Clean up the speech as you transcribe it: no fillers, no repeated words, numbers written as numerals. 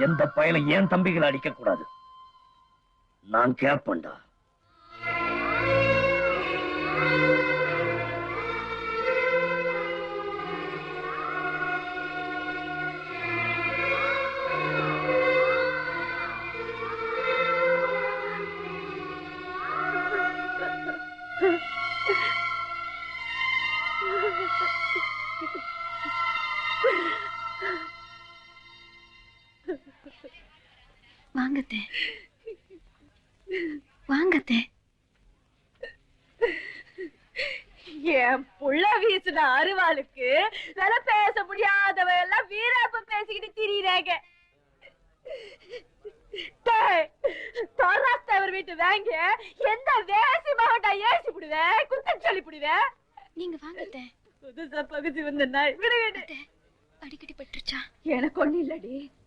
எந்த பயல ஏன் தம்பிகளை அடிக்க கூடாது? நான் கேப்பண்டா. வாங்கத்தே, வாங்கத்தே. என் புள்ள வீசுன அருவாளுக்கு வேற பேச முடியாதவ எல்லாம் வீராப்ப பேசிக்கிட்டு திரியிறாங்க. தோராஸ்தவர் வீட்டு வாங்க எந்த வேசி மாவட்டா ஏசி புடுவேன், குத்தம் சொல்லி புடுவேன். நீங்க வாங்கத்தே. புதுசா பகுதி வந்த நாய் விட வேண்டிய அடிக்கடி பட்டுருச்சா? எனக்கு ஒண்ணு இல்லடி.